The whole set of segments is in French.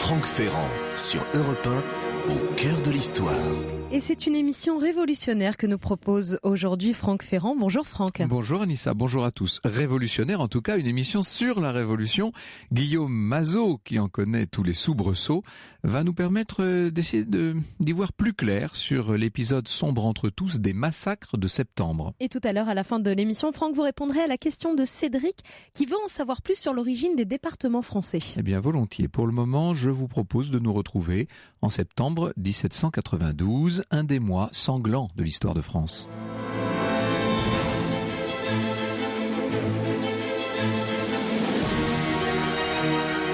Franck Ferrand sur Europe 1, au cœur de l'histoire. Et c'est une émission révolutionnaire que nous propose aujourd'hui Franck Ferrand. Bonjour Franck. Bonjour Anissa, bonjour à tous. Révolutionnaire, en tout cas, une émission sur la Révolution. Guillaume Mazot, qui en connaît tous les soubresauts, va nous permettre d'essayer d'y voir plus clair sur l'épisode sombre entre tous des massacres de septembre. Et tout à l'heure, à la fin de l'émission, Franck, vous répondrez à la question de Cédric, qui veut en savoir plus sur l'origine des départements français. Eh bien, volontiers. Pour le moment, je vous propose de nous retrouver en septembre 1792, un des mois sanglants de l'histoire de France.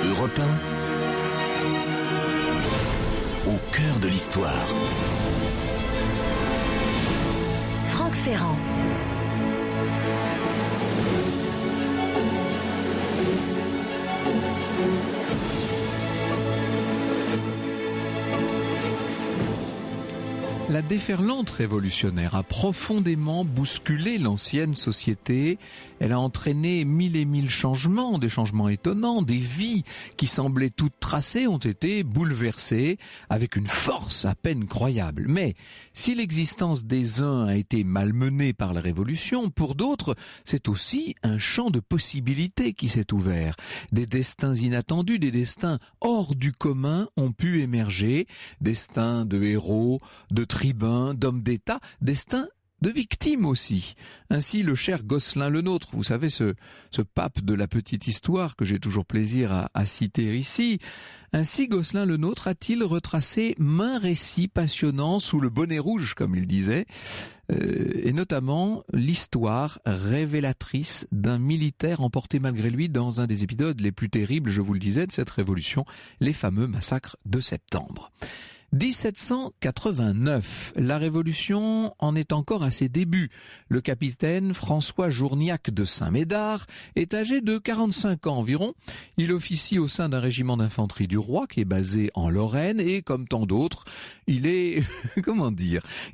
Europe 1, au cœur de l'histoire. Franck Ferrand. La déferlante révolutionnaire a profondément bousculé l'ancienne société. Elle a entraîné mille et mille changements, des changements étonnants, des vies qui semblaient toutes tracées ont été bouleversées avec une force à peine croyable. Mais si l'existence des uns a été malmenée par la Révolution, pour d'autres, c'est aussi un champ de possibilités qui s'est ouvert. Des destins inattendus, des destins hors du commun ont pu émerger, destins de héros, de tribuns, d'hommes d'État, destins de victimes aussi. Ainsi, le cher Gosselin le Nôtre, vous savez, ce pape de la petite histoire que j'ai toujours plaisir à citer ici, ainsi Gosselin le Nôtre a-t-il retracé maints récits passionnants sous le bonnet rouge, comme il disait, et notamment l'histoire révélatrice d'un militaire emporté malgré lui dans un des épisodes les plus terribles, je vous le disais, de cette révolution, les fameux massacres de septembre. 1789, la Révolution en est encore à ses débuts. Le capitaine François Journiac de Saint-Médard est âgé de 45 ans environ. Il officie au sein d'un régiment d'infanterie du roi qui est basé en Lorraine et, comme tant d'autres, il est,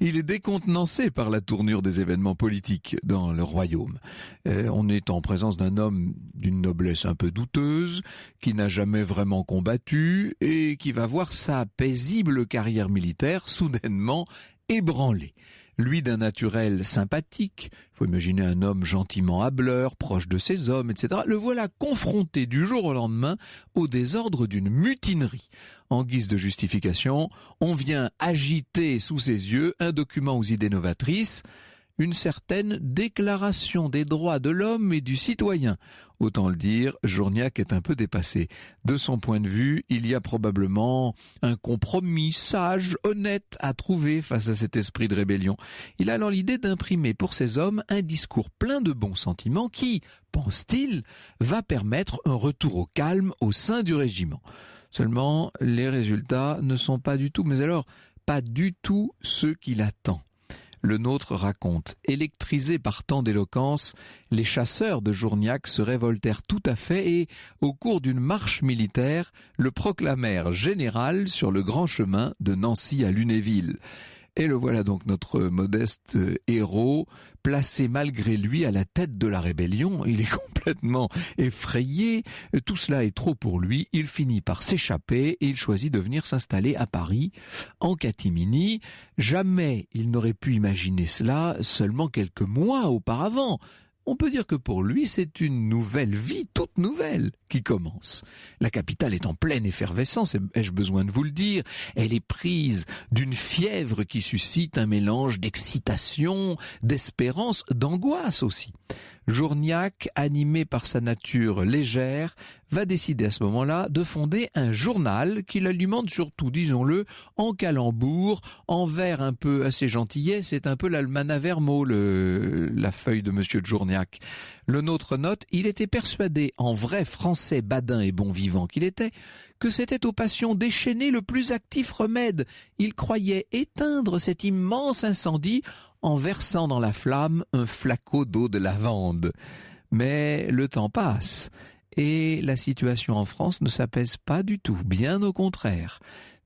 il est décontenancé par la tournure des événements politiques dans le royaume. On est en présence d'un homme d'une noblesse un peu douteuse, qui n'a jamais vraiment combattu et qui va voir sa paisible carrière militaire soudainement ébranlée. Lui d'un naturel sympathique, il faut imaginer un homme gentiment hâbleur, proche de ses hommes, etc. Le voilà confronté du jour au lendemain au désordre d'une mutinerie. En guise de justification, on vient agiter sous ses yeux un document aux idées novatrices, une certaine déclaration des droits de l'homme et du citoyen. Autant le dire, Journiac est un peu dépassé. De son point de vue, il y a probablement un compromis sage, honnête à trouver face à cet esprit de rébellion. Il a alors l'idée d'imprimer pour ces hommes un discours plein de bons sentiments qui, pense-t-il, va permettre un retour au calme au sein du régiment. Seulement, les résultats ne sont pas du tout, mais alors, pas du tout ceux qu'il attend. Le Nôtre raconte, électrisés par tant d'éloquence, les chasseurs de Journiac se révoltèrent tout à fait et, au cours d'une marche militaire, le proclamèrent général sur le grand chemin de Nancy à Lunéville. Et le voilà donc notre modeste héros, placé malgré lui à la tête de la rébellion. Il est complètement effrayé, tout cela est trop pour lui, il finit par s'échapper et il choisit de venir s'installer à Paris, en catimini. Jamais il n'aurait pu imaginer cela seulement quelques mois auparavant. On peut dire que pour lui, c'est une nouvelle vie, toute nouvelle, qui commence. La capitale est en pleine effervescence, ai-je besoin de vous le dire. Elle est prise d'une fièvre qui suscite un mélange d'excitation, d'espérance, d'angoisse aussi. Journiac, animé par sa nature légère, va décider à ce moment-là de fonder un journal qu'il alimente surtout, disons-le, en calembour, en vers un peu assez gentillet. C'est un peu l'Almanach Vermeau, la feuille de Monsieur de Journiac. Le Nôtre note, il était persuadé, en vrai français badin et bon vivant qu'il était, que c'était aux passions déchaînées le plus actif remède. Il croyait éteindre cet immense incendie en versant dans la flamme un flacon d'eau de lavande. Mais le temps passe et la situation en France ne s'apaise pas du tout, bien au contraire.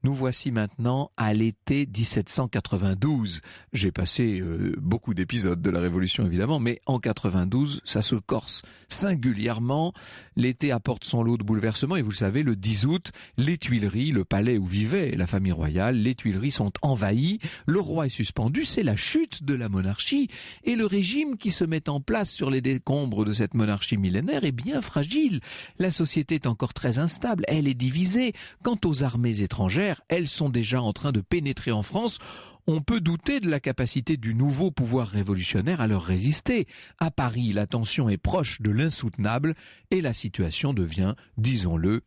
Nous voici maintenant à l'été 1792. J'ai passé beaucoup d'épisodes de la Révolution évidemment, mais en 92, ça se corse singulièrement. L'été apporte son lot de bouleversements et vous le savez, le 10 août, les Tuileries, le palais où vivait la famille royale, les Tuileries sont envahies, le roi est suspendu, c'est la chute de la monarchie et le régime qui se met en place sur les décombres de cette monarchie millénaire est bien fragile. La société est encore très instable, elle est divisée. Quant aux armées étrangères, elles sont déjà en train de pénétrer en France. On peut douter de la capacité du nouveau pouvoir révolutionnaire à leur résister. À Paris, la tension est proche de l'insoutenable et la situation devient, disons-le,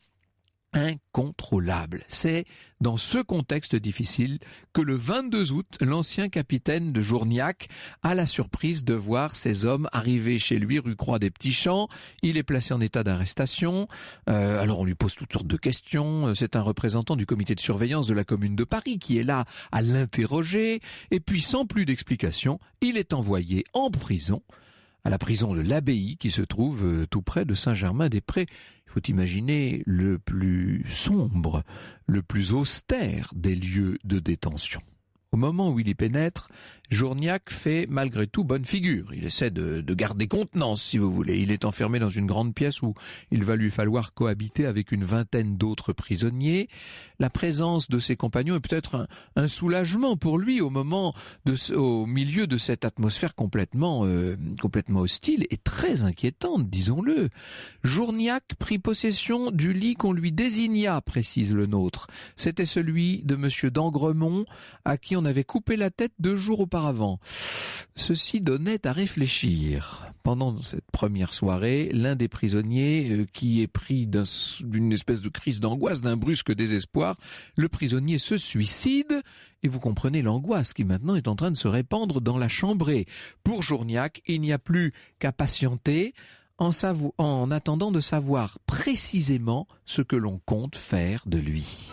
incontrôlable. C'est dans ce contexte difficile que le 22 août, l'ancien capitaine de Journiac a la surprise de voir ces hommes arriver chez lui rue Croix des Petits Champs. Il est placé en état d'arrestation. Alors on lui pose toutes sortes de questions. C'est un représentant du comité de surveillance de la Commune de Paris qui est là à l'interroger. Et puis sans plus d'explication, il est envoyé en prison, à la prison de l'Abbaye qui se trouve tout près de Saint-Germain-des-Prés. Il faut imaginer le plus sombre, le plus austère des lieux de détention. Au moment où il y pénètre, Journiac fait malgré tout bonne figure. Il essaie de garder contenance, si vous voulez. Il est enfermé dans une grande pièce où il va lui falloir cohabiter avec une vingtaine d'autres prisonniers. La présence de ses compagnons est peut-être un soulagement pour lui au milieu de cette atmosphère complètement hostile et très inquiétante, disons-le. Journiac prit possession du lit qu'on lui désigna, précise le nôtre. C'était celui de monsieur d'Angremont, à qui on avait coupé la tête 2 jours auparavant. Ceci donnait à réfléchir. Pendant cette première soirée, l'un des prisonniers qui est pris d'une espèce de crise d'angoisse, d'un brusque désespoir, le prisonnier se suicide et vous comprenez l'angoisse qui maintenant est en train de se répandre dans la chambrée. Pour Journiac, il n'y a plus qu'à patienter en attendant de savoir précisément ce que l'on compte faire de lui.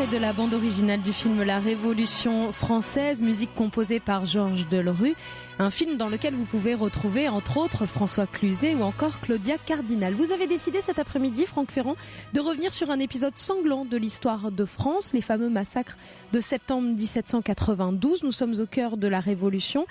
De la bande originale du film La Révolution française, musique composée par Georges Delerue, un film dans lequel vous pouvez retrouver entre autres François Cluzet ou encore Claudia Cardinal. Vous avez décidé cet après-midi, Franck Ferrand, de revenir sur un épisode sanglant de l'histoire de France, les fameux massacres de septembre 1792. Nous sommes au cœur de la Révolution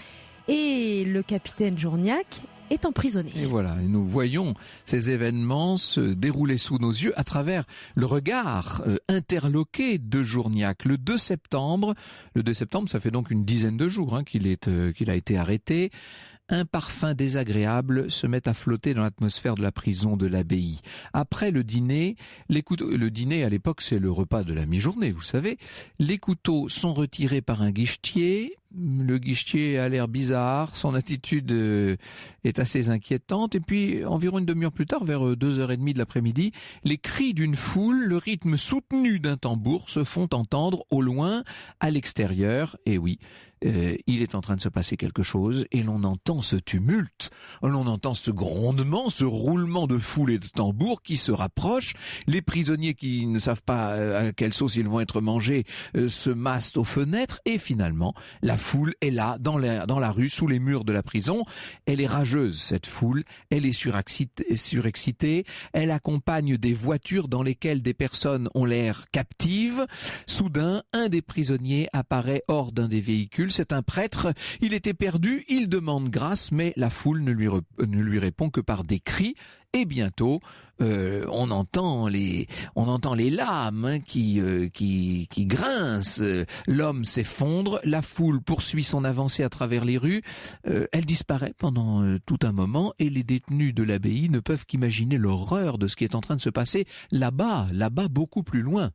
et le capitaine Journiac est emprisonné. Et voilà, et nous voyons ces événements se dérouler sous nos yeux à travers le regard interloqué de Journiac. Le 2 septembre, ça fait donc une dizaine de jours qu'il a été arrêté. Un parfum désagréable se met à flotter dans l'atmosphère de la prison de l'Abbaye. Après le dîner, le dîner à l'époque c'est le repas de la mi-journée, vous savez, les couteaux sont retirés par un guichetier. Le guichetier a l'air bizarre, son attitude est assez inquiétante et puis environ une demi-heure plus tard, vers 2h30 de l'après-midi, les cris d'une foule, le rythme soutenu d'un tambour se font entendre au loin, à l'extérieur, et oui, il est en train de se passer quelque chose et l'on entend ce tumulte, l'on entend ce grondement, ce roulement de foule et de tambour qui se rapproche. Les prisonniers qui ne savent pas à quelle sauce ils vont être mangés se massent aux fenêtres et finalement la foule est là dans la rue, sous les murs de la prison. Elle est rageuse cette foule, elle est surexcitée, elle accompagne des voitures dans lesquelles des personnes ont l'air captives. Soudain, un des prisonniers apparaît hors d'un des véhicules. C'est un prêtre, il était perdu, il demande grâce, mais la foule ne lui répond que par des cris. Et bientôt, on entend les lames qui grincent. L'homme s'effondre, la foule poursuit son avancée à travers les rues. Elle disparaît pendant tout un moment et les détenus de l'abbaye ne peuvent qu'imaginer l'horreur de ce qui est en train de se passer là-bas beaucoup plus loin.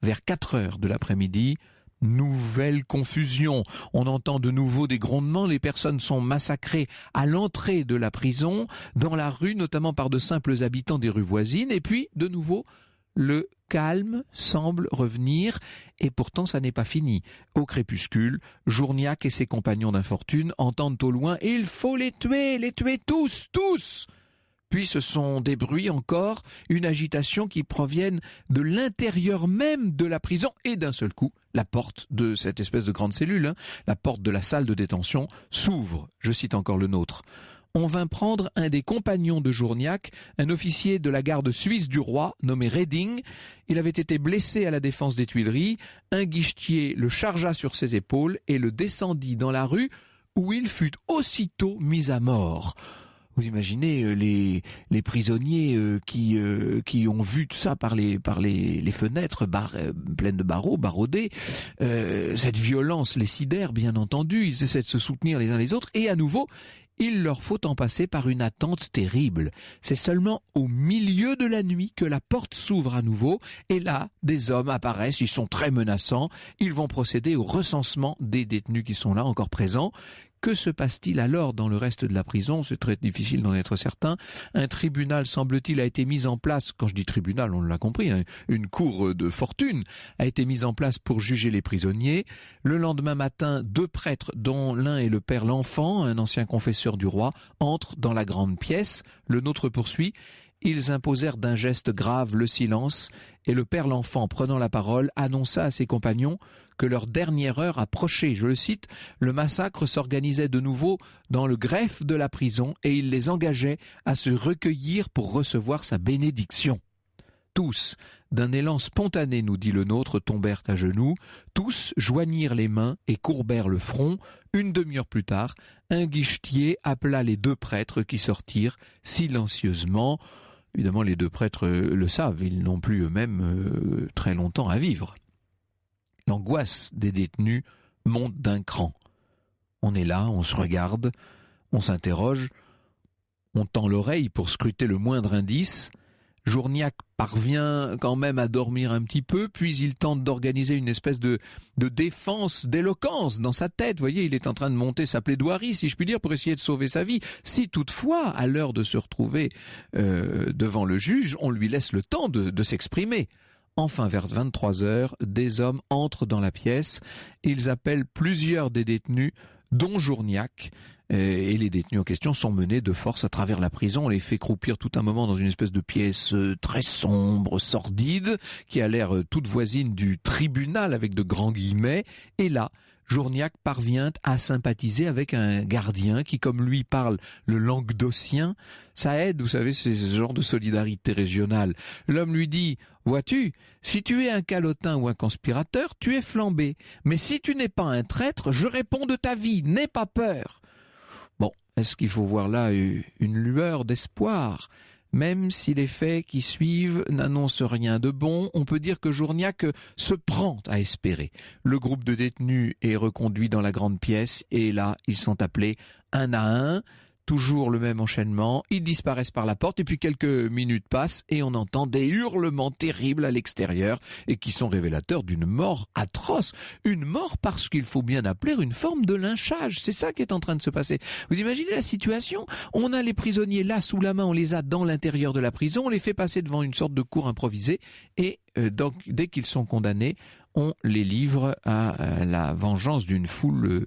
vers 4 heures de l'après-midi, nouvelle confusion. On entend de nouveau des grondements, les personnes sont massacrées à l'entrée de la prison, dans la rue, notamment par de simples habitants des rues voisines, et puis, de nouveau, le calme semble revenir, et pourtant ça n'est pas fini. Au crépuscule, Journiac et ses compagnons d'infortune entendent au loin « Il faut les tuer tous, tous !» Puis ce sont des bruits encore, une agitation qui proviennent de l'intérieur même de la prison, et d'un seul coup, la porte de cette espèce de grande cellule, la porte de la salle de détention, s'ouvre. Je cite encore le nôtre. On vint prendre un des compagnons de Journiac, un officier de la garde suisse du roi, nommé Reding. Il avait été blessé à la défense des Tuileries. Un guichetier le chargea sur ses épaules et le descendit dans la rue, où il fut aussitôt mis à mort. Vous imaginez les prisonniers qui ont vu tout ça par les fenêtres pleines de barreaux, baraudées. Cette violence les sidère, bien entendu. Ils essaient de se soutenir les uns les autres. Et à nouveau, il leur faut en passer par une attente terrible. C'est seulement au milieu de la nuit que la porte s'ouvre à nouveau. Et là, des hommes apparaissent. Ils sont très menaçants. Ils vont procéder au recensement des détenus qui sont là, encore présents. Que se passe-t-il alors dans le reste de la prison? C'est très difficile d'en être certain. Un tribunal, semble-t-il, a été mis en place. Quand je dis tribunal, on l'a compris, une cour de fortune a été mise en place pour juger les prisonniers. Le lendemain matin, 2 prêtres, dont l'un est le père L'Enfant, un ancien confesseur du roi, entrent dans la grande pièce. Le nôtre poursuit. Ils imposèrent d'un geste grave le silence, et le père L'Enfant, prenant la parole, annonça à ses compagnons que leur dernière heure approchait. Je le cite, « Le massacre s'organisait de nouveau dans le greffe de la prison et il les engageait à se recueillir pour recevoir sa bénédiction. » Tous, d'un élan spontané, nous dit le nôtre, tombèrent à genoux. Tous joignirent les mains et courbèrent le front. Une demi-heure plus tard, un guichetier appela les 2 prêtres qui sortirent silencieusement. Évidemment, les 2 prêtres le savent, ils n'ont plus eux-mêmes très longtemps à vivre. L'angoisse des détenus monte d'un cran. On est là, on se regarde, on s'interroge, on tend l'oreille pour scruter le moindre indice. Journiac parvient quand même à dormir un petit peu, puis il tente d'organiser une espèce de défense, d'éloquence dans sa tête. Vous voyez, il est en train de monter sa plaidoirie, si je puis dire, pour essayer de sauver sa vie. Si toutefois, à l'heure de se retrouver devant le juge, on lui laisse le temps de s'exprimer. Enfin, vers 23 heures, des hommes entrent dans la pièce. Ils appellent plusieurs des détenus, dont Journiac. Et les détenus en question sont menés de force à travers la prison. On les fait croupir tout un moment dans une espèce de pièce très sombre, sordide, qui a l'air toute voisine du tribunal avec de grands guillemets. Et là, Journiac parvient à sympathiser avec un gardien qui, comme lui, parle le languedocien. Ça aide, vous savez, c'est ce genre de solidarité régionale. L'homme lui dit « Vois-tu, si tu es un calotin ou un conspirateur, tu es flambé. Mais si tu n'es pas un traître, je réponds de ta vie, n'aie pas peur. » Bon, est-ce qu'il faut voir là une lueur d'espoir ? Même si les faits qui suivent n'annoncent rien de bon, on peut dire que Journiac se prend à espérer. Le groupe de détenus est reconduit dans la grande pièce et là, ils sont appelés un à un. Toujours le même enchaînement, ils disparaissent par la porte et puis quelques minutes passent et on entend des hurlements terribles à l'extérieur et qui sont révélateurs d'une mort atroce. Une mort parce qu'il faut bien appeler une forme de lynchage. C'est ça qui est en train de se passer. Vous imaginez la situation ? On a les prisonniers là sous la main, on les a dans l'intérieur de la prison, on les fait passer devant une sorte de cour improvisée et donc dès qu'ils sont condamnés, on les livre à la vengeance d'une foule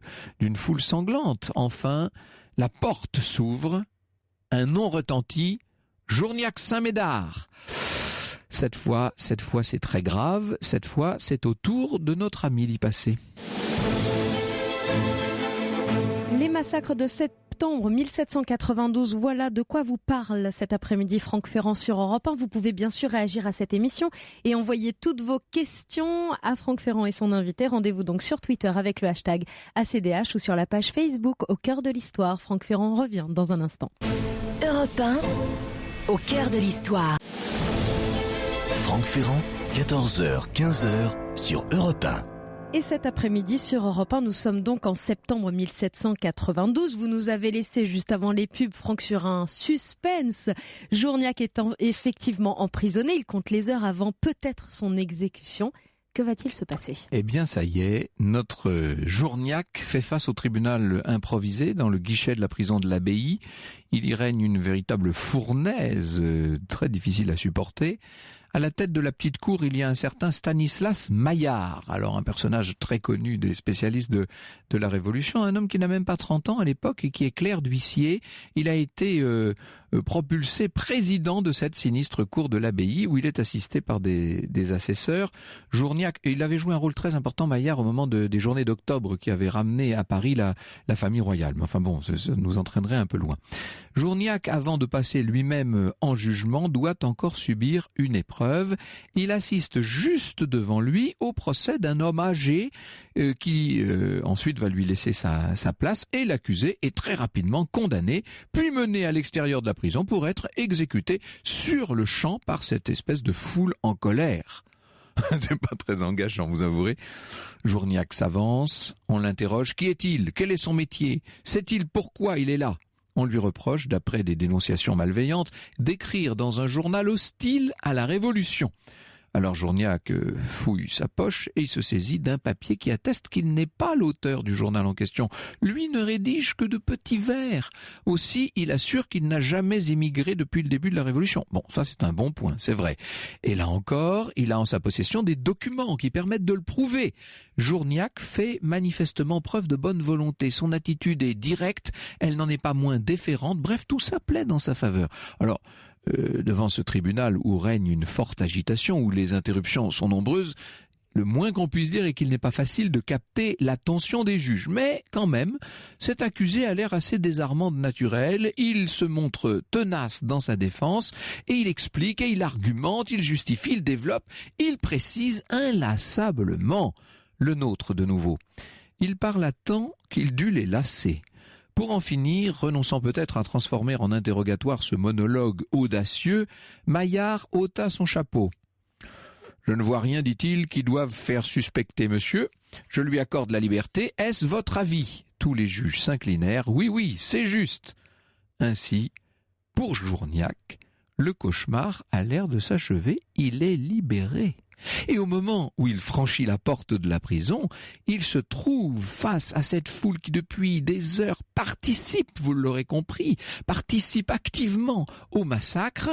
sanglante. Enfin, la porte s'ouvre, un nom retentit, Journiac Saint-Médard. Cette fois, c'est très grave. Cette fois, c'est au tour de notre ami d'y passer. Les massacres de septembre 1792, voilà de quoi vous parle cet après-midi Franck Ferrand sur Europe 1. Vous pouvez bien sûr réagir à cette émission et envoyer toutes vos questions à Franck Ferrand et son invité. Rendez-vous donc sur Twitter avec le hashtag ACDH ou sur la page Facebook Au cœur de l'histoire. Franck Ferrand revient dans un instant. Europe 1, au cœur de l'histoire. Franck Ferrand, 14h, 15h sur Europe 1. Et cet après-midi sur Europe 1, nous sommes donc en septembre 1792. Vous nous avez laissé juste avant les pubs, Franck, sur un suspense. Journiac est effectivement emprisonné. Il compte les heures avant peut-être son exécution. Que va-t-il se passer ? Eh bien, ça y est, notre Journiac fait face au tribunal improvisé dans le guichet de la prison de l'Abbaye. Il y règne une véritable fournaise, très difficile à supporter. À la tête de la petite cour, il y a un certain Stanislas Maillard, alors un personnage très connu des spécialistes de la Révolution, un homme qui n'a même pas 30 ans à l'époque et qui est clerc d'huissier. Il a été propulsé président de cette sinistre cour de l'Abbaye où il est assisté par des assesseurs. Journiac, il avait joué un rôle très important, Maillard, au moment des journées d'octobre qui avaient ramené à Paris la famille royale. Mais enfin bon, ça nous entraînerait un peu loin. Journiac, avant de passer lui-même en jugement, doit encore subir une épreuve. Il assiste juste devant lui au procès d'un homme âgé qui ensuite va lui laisser sa place, et l'accusé est très rapidement condamné, puis mené à l'extérieur de la prison pour être exécuté sur le champ par cette espèce de foule en colère. C'est pas très engageant, vous avouerez. Journiac s'avance, on l'interroge. Qui est-il ? Quel est son métier ? Sait-il pourquoi il est là ? On lui reproche, d'après des dénonciations malveillantes, d'écrire dans un journal hostile à la Révolution. Alors Journiac fouille sa poche et il se saisit d'un papier qui atteste qu'il n'est pas l'auteur du journal en question. Lui ne rédige que de petits vers. Aussi, il assure qu'il n'a jamais émigré depuis le début de la Révolution. Bon, ça c'est un bon point, c'est vrai. Et là encore, il a en sa possession des documents qui permettent de le prouver. Journiac fait manifestement preuve de bonne volonté. Son attitude est directe, elle n'en est pas moins déférente. Bref, tout ça plaît dans sa faveur. Alors, devant ce tribunal où règne une forte agitation, où les interruptions sont nombreuses, le moins qu'on puisse dire est qu'il n'est pas facile de capter l'attention des juges. Mais quand même, cet accusé a l'air assez désarmant de naturel, il se montre tenace dans sa défense, et il explique, et il argumente, il justifie, il développe, il précise inlassablement. Le nôtre de nouveau. Il parle à tant qu'il dut les lasser. Pour en finir, renonçant peut-être à transformer en interrogatoire ce monologue audacieux, Maillard ôta son chapeau. « Je ne vois rien, dit-il, qui doive faire suspecter monsieur. Je lui accorde la liberté. Est-ce votre avis ?» Tous les juges s'inclinèrent. « Oui, c'est juste. » Ainsi, pour Journiac, le cauchemar a l'air de s'achever. Il est libéré. Et au moment où il franchit la porte de la prison, il se trouve face à cette foule qui depuis des heures participe, vous l'aurez compris, participe activement au massacre.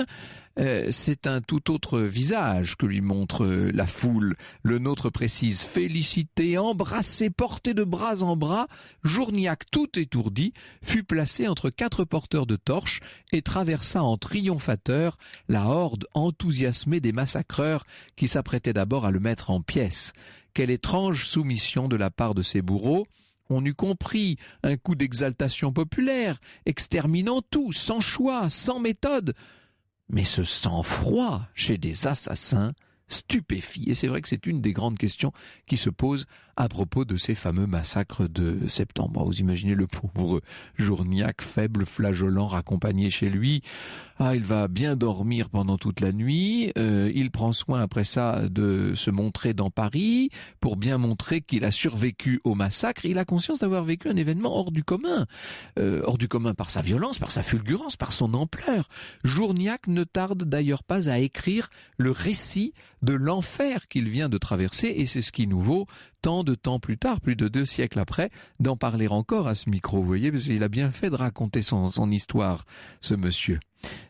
C'est un tout autre visage que lui montre la foule. Le nôtre précise, félicité, embrassé, porté de bras en bras, Journiac, tout étourdi, fut placé entre 4 porteurs de torches et traversa en triomphateur la horde enthousiasmée des massacreurs qui s'apprêtaient d'abord à le mettre en pièces. Quelle étrange soumission de la part de ces bourreaux! On eût compris un coup d'exaltation populaire, exterminant tout, sans choix, sans méthode. Mais ce sang-froid chez des assassins stupéfie. Et c'est vrai que c'est une des grandes questions qui se posent à propos de ces fameux massacres de septembre. Vous imaginez le pauvre Journiac, faible, flageolant, raccompagné chez lui. Il va bien dormir pendant toute la nuit. Il prend soin après ça de se montrer dans Paris pour bien montrer qu'il a survécu au massacre. Il a conscience d'avoir vécu un événement hors du commun. Hors du commun par sa violence, par sa fulgurance, par son ampleur. Journiac ne tarde d'ailleurs pas à écrire le récit de l'enfer qu'il vient de traverser, et c'est ce qui nous vaut tant de temps plus tard, plus de 2 siècles après, d'en parler encore à ce micro, vous voyez, parce qu'il a bien fait de raconter son histoire, ce monsieur.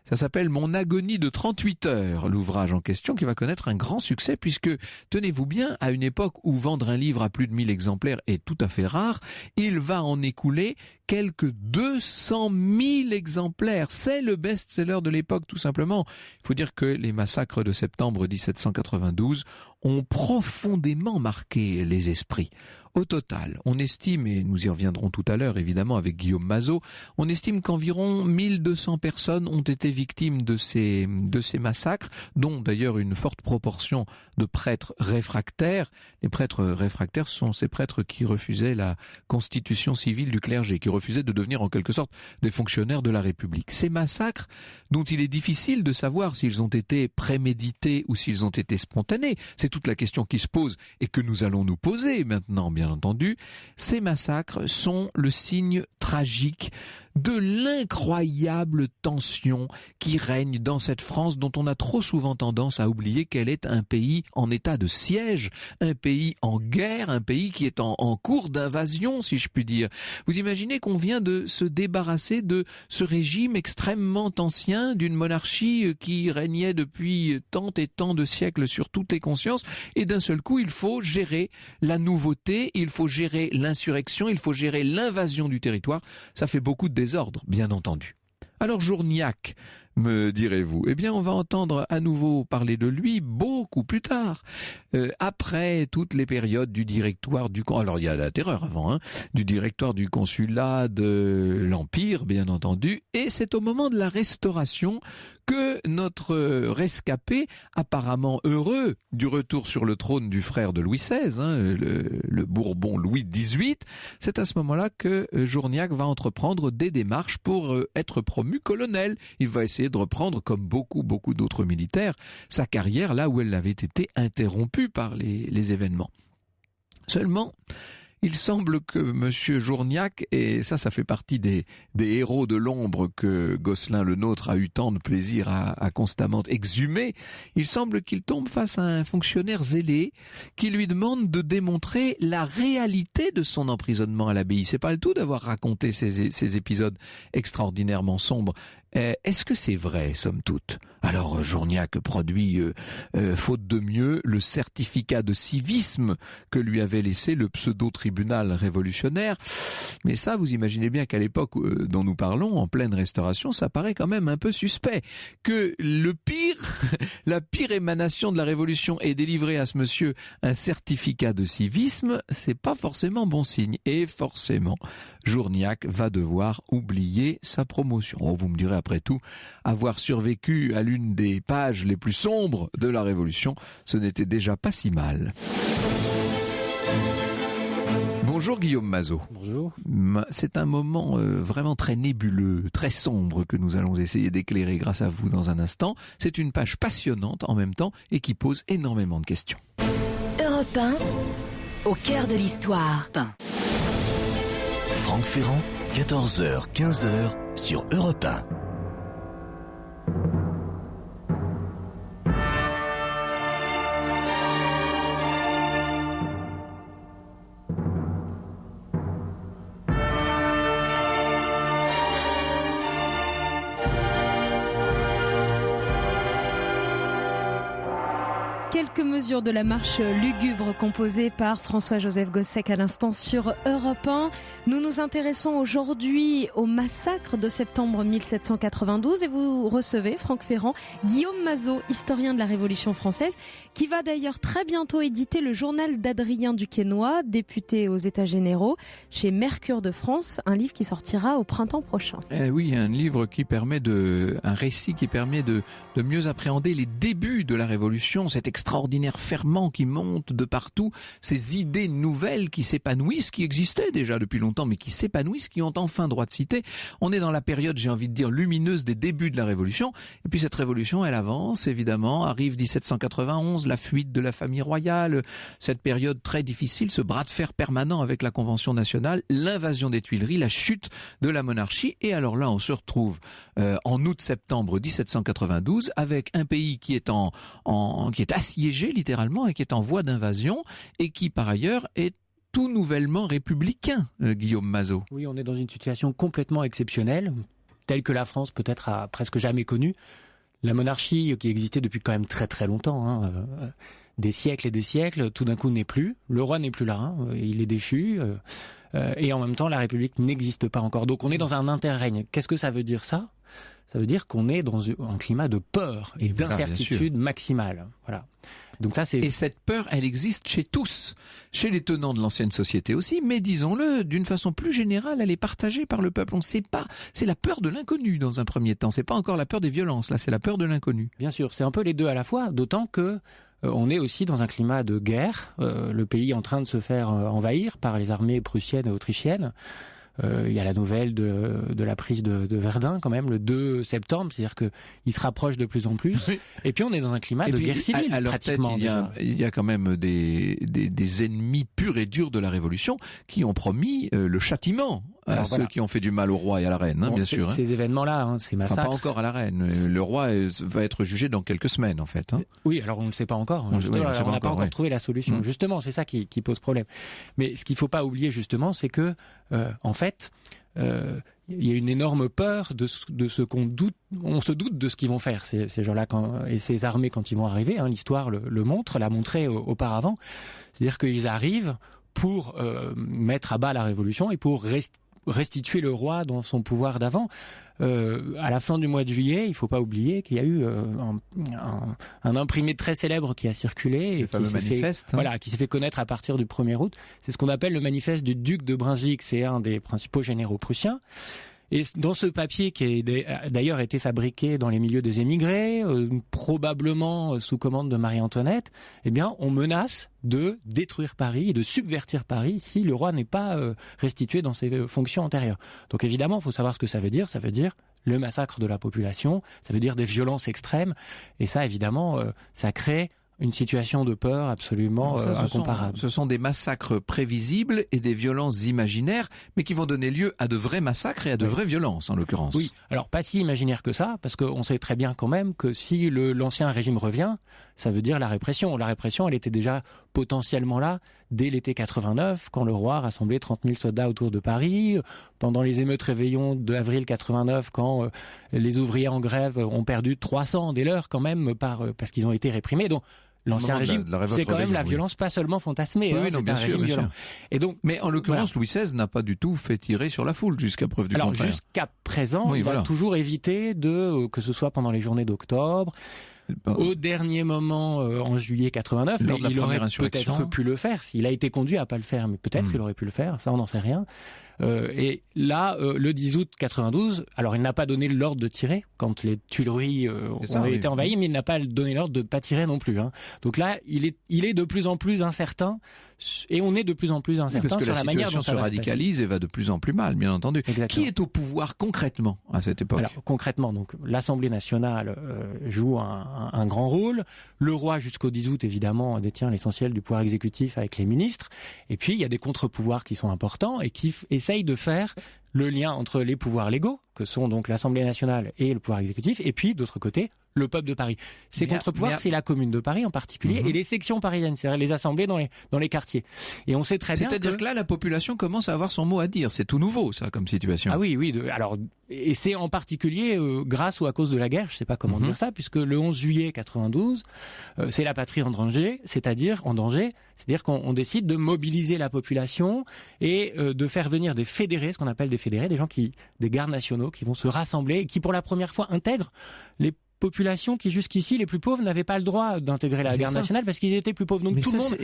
Ça s'appelle « Mon agonie de 38 heures », l'ouvrage en question, qui va connaître un grand succès puisque, tenez-vous bien, à une époque où vendre un livre à plus de 1000 exemplaires est tout à fait rare, il va en écouler quelques 200 000 exemplaires. C'est le best-seller de l'époque, tout simplement. Il faut dire que les massacres de septembre 1792 ont profondément marqué les esprits. Au total, on estime, et nous y reviendrons tout à l'heure évidemment avec Guillaume Mazot, on estime qu'environ 1200 personnes ont été victimes de ces massacres, dont d'ailleurs une forte proportion de prêtres réfractaires. Les prêtres réfractaires sont ces prêtres qui refusaient la constitution civile du clergé, qui refusaient de devenir en quelque sorte des fonctionnaires de la République. Ces massacres, dont il est difficile de savoir s'ils ont été prémédités ou s'ils ont été spontanés, c'est toute la question qui se pose et que nous allons nous poser maintenant, bien entendu. Ces massacres sont le signe tragique de l'incroyable tension qui règne dans cette France dont on a trop souvent tendance à oublier qu'elle est un pays en état de siège, un pays en guerre, un pays qui est en cours d'invasion, si je puis dire. Vous imaginez qu'on vient de se débarrasser de ce régime extrêmement ancien, d'une monarchie qui régnait depuis tant et tant de siècles sur toutes les consciences, et d'un seul coup, il faut gérer la nouveauté, il faut gérer l'insurrection, il faut gérer l'invasion du territoire. Ça fait beaucoup de désordre, bien entendu. Alors Journiac, me direz-vous, eh bien on va entendre à nouveau parler de lui beaucoup plus tard, après toutes les périodes du directoire du... Alors il y a la terreur avant, du directoire du consulat de l'Empire, bien entendu, et c'est au moment de la Restauration que notre rescapé, apparemment heureux du retour sur le trône du frère de Louis XVI, le Bourbon Louis XVIII, c'est à ce moment-là que Journiac va entreprendre des démarches pour être promu colonel. Il va essayer de reprendre, comme beaucoup d'autres militaires, sa carrière là où elle avait été interrompue par les événements. Seulement, il semble que Monsieur Journiac, et ça fait partie des héros de l'ombre que Gosselin le Nôtre a eu tant de plaisir à constamment exhumer, il semble qu'il tombe face à un fonctionnaire zélé qui lui demande de démontrer la réalité de son emprisonnement à l'abbaye. C'est pas le tout d'avoir raconté ces épisodes extraordinairement sombres. Est-ce que c'est vrai, somme toute? Alors Journiac produit, faute de mieux, le certificat de civisme que lui avait laissé le pseudo-tribunal révolutionnaire. Mais ça, vous imaginez bien qu'à l'époque dont nous parlons, en pleine Restauration, ça paraît quand même un peu suspect. Que le pire, la pire émanation de la Révolution ait délivré à ce monsieur un certificat de civisme, c'est pas forcément bon signe. Et forcément, Journiac va devoir oublier sa promotion. Oh, vous me direz, après tout, avoir survécu à l'une des pages les plus sombres de la Révolution, ce n'était déjà pas si mal. Bonjour Guillaume Mazot. Bonjour. C'est un moment vraiment très nébuleux, très sombre que nous allons essayer d'éclairer grâce à vous dans un instant. C'est une page passionnante en même temps et qui pose énormément de questions. Europe 1, au cœur de l'histoire. Franck Ferrand, 14h, 15h sur Europe 1. Quelques mesures de la marche lugubre composée par François-Joseph Gossec à l'instant sur Europe 1. Nous nous intéressons aujourd'hui au massacre de septembre 1792 et vous recevez, Franck Ferrand, Guillaume Mazot, historien de la Révolution française, qui va d'ailleurs très bientôt éditer le journal d'Adrien Duquesnoy, député aux États généraux, chez Mercure de France, un livre qui sortira au printemps prochain. Oui, un livre qui permet un récit qui permet de mieux appréhender les débuts de la Révolution, cet extraordinaire ferment qui monte de partout, ces idées nouvelles qui s'épanouissent, qui existaient déjà depuis longtemps, mais qui s'épanouissent, qui ont enfin droit de cité. On est dans la période, j'ai envie de dire, lumineuse des débuts de la Révolution. Et puis cette Révolution, elle avance, évidemment. Arrive 1791, la fuite de la famille royale, cette période très difficile, ce bras de fer permanent avec la Convention nationale, l'invasion des Tuileries, la chute de la monarchie. Et alors là, on se retrouve en août-septembre 1792 avec un pays qui est qui est assiégé littéralement et qui est en voie d'invasion et qui par ailleurs est tout nouvellement républicain, Guillaume Mazot. Oui, on est dans une situation complètement exceptionnelle, telle que la France peut-être a presque jamais connue. La monarchie qui existait depuis quand même très très longtemps, des siècles et des siècles, tout d'un coup n'est plus. Le roi n'est plus là, il est déchu. Et en même temps, la République n'existe pas encore. Donc on est dans un interrègne. Qu'est-ce que ça veut dire ça ? Ça veut dire qu'on est dans un climat de peur et d'incertitude maximale. Voilà. Donc ça, et cette peur, elle existe chez tous, chez les tenants de l'ancienne société aussi, mais disons-le, d'une façon plus générale, elle est partagée par le peuple. On ne sait pas, c'est la peur de l'inconnu dans un premier temps, c'est pas encore la peur des violences, là c'est la peur de l'inconnu. Bien sûr, c'est un peu les deux à la fois, d'autant que on est aussi dans un climat de guerre, le pays est en train de se faire envahir par les armées prussiennes et autrichiennes. Il y a la nouvelle de la prise de Verdun quand même le 2 septembre, c'est-à-dire qu'il se rapproche de plus en plus. Et puis on est dans un climat de guerre civile. À leur tête, il y a quand même des ennemis purs et durs de la Révolution qui ont promis le châtiment à ceux qui ont fait du mal au roi et à la reine, bien sûr. Ces événements-là, ces massacres... Enfin, pas encore à la reine. Le roi va être jugé dans quelques semaines, en fait. Oui, alors on ne le sait pas encore. On n'a pas encore trouvé la solution. Justement, c'est ça qui pose problème. Mais ce qu'il ne faut pas oublier, justement, c'est que, en fait... il y a une énorme peur de ce qu'on doute. On se doute de ce qu'ils vont faire, ces gens-là et ces armées quand ils vont arriver. L'histoire le montre, l'a montré auparavant. C'est-à-dire qu'ils arrivent pour mettre à bas la révolution et pour restituer le roi dans son pouvoir d'avant. À la fin du mois de juillet, il ne faut pas oublier qu'il y a eu un imprimé très célèbre qui a circulé et qui s'est fait connaître à partir du 1er août. C'est ce qu'on appelle le manifeste du duc de Brunswick. C'est un des principaux généraux prussiens. Et dans ce papier qui a d'ailleurs été fabriqué dans les milieux des émigrés, probablement sous commande de Marie-Antoinette, eh bien, on menace de détruire Paris et de subvertir Paris si le roi n'est pas restitué dans ses fonctions antérieures. Donc évidemment, il faut savoir ce que ça veut dire. Ça veut dire le massacre de la population, ça veut dire des violences extrêmes. Et ça, évidemment, ça crée une situation de peur absolument incomparable. Ce sont des massacres prévisibles et des violences imaginaires, mais qui vont donner lieu à de vrais massacres et à de vraies violences, en l'occurrence. Oui, alors pas si imaginaire que ça, parce qu'on sait très bien quand même que si l'ancien régime revient, ça veut dire la répression. La répression, elle était déjà potentiellement là dès l'été 89, quand le roi rassemblait 30 000 soldats autour de Paris, pendant les émeutes réveillons d'avril 89, quand les ouvriers en grève ont perdu 300 des leurs quand même parce qu'ils ont été réprimés. Donc, l'ancien régime, c'est quand même la violence, pas seulement fantasmée. C'est un régime violent. Et donc, mais en l'occurrence, Louis XVI n'a pas du tout fait tirer sur la foule, jusqu'à preuve du contraire. Alors, jusqu'à présent, il a toujours évité que ce soit pendant les journées d'octobre, au dernier moment en juillet 89, mais il aurait peut-être pu le faire. S'il a été conduit à pas le faire, mais peut-être il aurait pu le faire, ça on n'en sait rien. Et là, le 10 août 92, alors il n'a pas donné l'ordre de tirer quand les Tuileries ont été envahies, mais il n'a pas donné l'ordre de pas tirer non plus. Donc là, il est de plus en plus incertain, et on est de plus en plus incertain sur la manière dont ça va se passer. Parce que la situation se radicalise et va de plus en plus mal, bien entendu. Exactement. Qui est au pouvoir concrètement à cette époque ? Alors concrètement, donc l'Assemblée nationale joue un grand rôle. Le roi, jusqu'au 10 août, évidemment, détient l'essentiel du pouvoir exécutif avec les ministres. Et puis, il y a des contre-pouvoirs qui sont importants et qui essayent de faire le lien entre les pouvoirs légaux, que sont donc l'Assemblée nationale et le pouvoir exécutif, et puis, d'autre côté, le peuple de Paris. Ces contre-pouvoirs, c'est la Commune de Paris en particulier, et les sections parisiennes, c'est-à-dire les assemblées dans les quartiers. Et on sait très bien C'est-à-dire que là, la population commence à avoir son mot à dire. C'est tout nouveau, ça, comme situation. Ah oui. Alors, et c'est en particulier grâce ou à cause de la guerre, je sais pas comment dire ça, puisque le 11 juillet 92, c'est la patrie en danger, c'est-à-dire qu'on décide de mobiliser la population et de faire venir des fédérés, ce qu'on appelle des fédérés, des gardes nationaux qui vont se rassembler et qui pour la première fois intègrent les populations qui jusqu'ici, les plus pauvres, n'avaient pas le droit d'intégrer la garde nationale parce qu'ils étaient plus pauvres. Donc tout le monde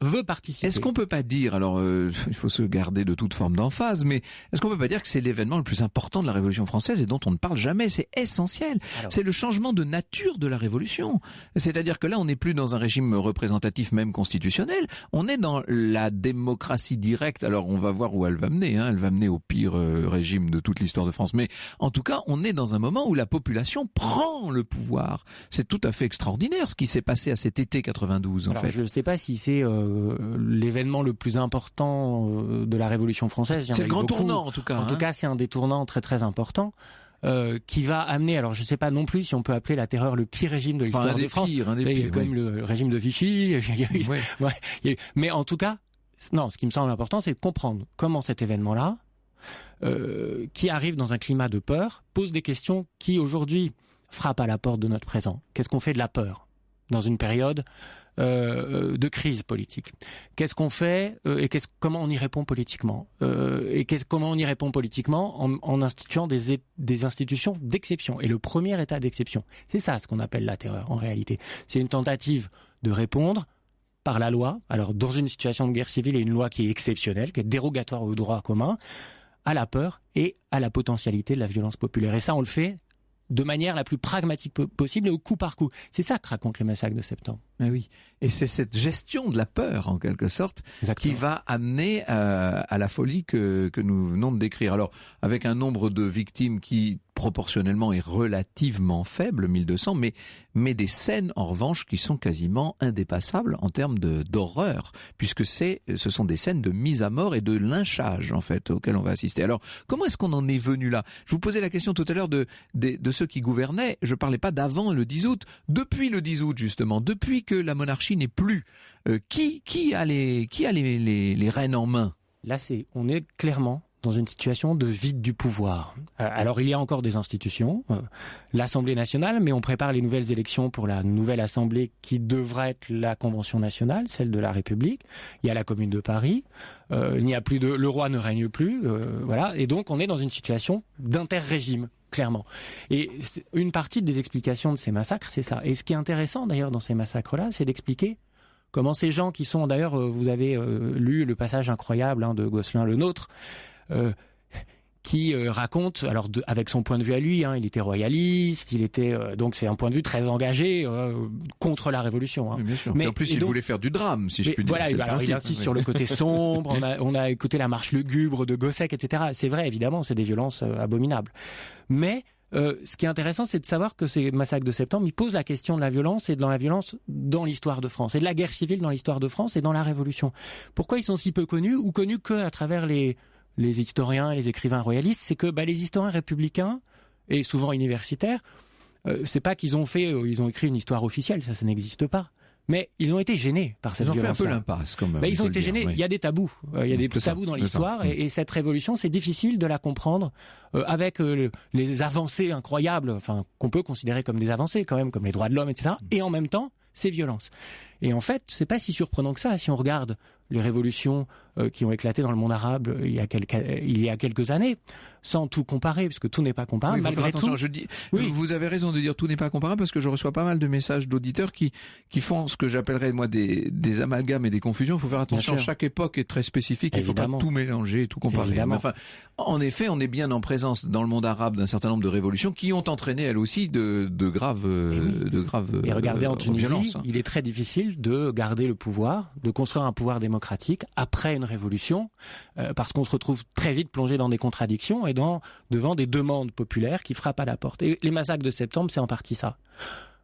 veut participer. Est-ce qu'on peut pas dire, alors il faut se garder de toute forme d'emphase, mais est-ce qu'on peut pas dire que c'est l'événement le plus important de la Révolution française et dont on ne parle jamais ? C'est essentiel. C'est le changement de nature de la Révolution. C'est-à-dire que là, on n'est plus dans un régime représentatif, même constitutionnel. On est dans la démocratie directe. Alors on va voir où elle va mener. Elle va mener au pire régime de toute l'histoire de France. Mais en tout cas, on est dans un moment où la population prend le pouvoir. C'est tout à fait extraordinaire ce qui s'est passé à cet été 92 en fait. Je ne sais pas si c'est l'événement le plus important de la Révolution française. C'est le grand tournant en tout cas. En tout cas, c'est un des tournants très très importants. Qui va amener, alors je ne sais pas non plus si on peut appeler la terreur le pire régime de l'histoire de France. Il y a quand même le régime de Vichy. Mais en tout cas, non, ce qui me semble important, c'est de comprendre comment cet événement-là, qui arrive dans un climat de peur, pose des questions qui aujourd'hui frappe à la porte de notre présent. Qu'est-ce qu'on fait de la peur dans une période de crise politique? Qu'est-ce qu'on fait et comment on y répond politiquement? Comment on y répond politiquement en instituant des institutions d'exception. Et le premier état d'exception, c'est ça ce qu'on appelle la terreur en réalité. C'est une tentative de répondre par la loi, alors dans une situation de guerre civile et une loi qui est exceptionnelle, qui est dérogatoire au droit commun, à la peur et à la potentialité de la violence populaire. Et ça, on le fait de manière la plus pragmatique possible et au coup par coup. C'est ça que racontent les massacres de septembre. Ah oui. Et c'est cette gestion de la peur, en quelque sorte, Exactement. qui va amener à la folie que nous venons de décrire. Alors, avec un nombre de victimes qui, proportionnellement, est relativement faible, 1200, mais des scènes, en revanche, qui sont quasiment indépassables en termes d'horreur, puisque ce sont des scènes de mise à mort et de lynchage, en fait, auxquelles on va assister. Alors, comment est-ce qu'on en est venu là? Je vous posais la question tout à l'heure de ceux qui gouvernaient. Je parlais pas d'avant le 10 août. Depuis le 10 août, justement, depuis que la monarchie n'est plus, qui a les rênes en main? Là, on est clairement dans une situation de vide du pouvoir. Alors, il y a encore des institutions, l'Assemblée nationale, mais on prépare les nouvelles élections pour la nouvelle Assemblée qui devrait être la Convention nationale, celle de la République. Il y a la Commune de Paris. Il n'y a plus le roi ne règne plus. Voilà. Et donc, on est dans une situation d'inter-régime, clairement. Et une partie des explications de ces massacres, c'est ça. Et ce qui est intéressant, d'ailleurs, dans ces massacres-là, c'est d'expliquer comment ces gens qui sont, d'ailleurs, vous avez lu le passage incroyable de Gosselin le Nôtre, qui raconte, alors avec son point de vue à lui, il était royaliste, il était donc c'est un point de vue très engagé contre la Révolution. Oui, bien sûr. Mais en plus, il voulait faire du drame, si je puis dire. Voilà, alors il insiste sur le côté sombre. On a écouté la marche lugubre de Gossec, etc. C'est vrai, évidemment, c'est des violences abominables. Mais ce qui est intéressant, c'est de savoir que ces massacres de septembre, ils posent la question de la violence et de la violence dans l'histoire de France, et de la guerre civile dans l'histoire de France et dans la Révolution. Pourquoi ils sont si peu connus, ou connus qu'à travers les historiens et les écrivains royalistes? C'est que les historiens républicains, et souvent universitaires, c'est pas qu'ils ont écrit une histoire officielle, ça n'existe pas. Mais ils ont été gênés par cette violence. Ils ont fait un peu l'impasse, quand même. Ils ont été gênés. Oui. Il y a des tabous. Il y a des tabous dans l'histoire. Et cette révolution, c'est difficile de la comprendre avec les avancées incroyables, qu'on peut considérer comme des avancées, quand même, comme les droits de l'homme, etc. Et en même temps, ces violences. Et en fait, c'est pas si surprenant que ça. Si on regarde les révolutions qui ont éclaté dans le monde arabe il y a quelques années, sans tout comparer, parce que tout n'est pas comparable, oui, malgré tout. Oui. Vous avez raison de dire tout n'est pas comparable, parce que je reçois pas mal de messages d'auditeurs qui font ce que j'appellerais, moi, des amalgames et des confusions. Il faut faire attention, chaque époque est très spécifique, il faut pas tout mélanger, tout comparer. Évidemment. Mais en effet, on est bien en présence dans le monde arabe d'un certain nombre de révolutions qui ont entraîné, elles aussi, de graves Et regardez, en Tunisie, violences. il est très difficile de garder le pouvoir, de construire un pouvoir démocratique après une révolution, parce qu'on se retrouve très vite plongé dans des contradictions et devant des demandes populaires qui frappent à la porte. Et les massacres de septembre, c'est en partie ça.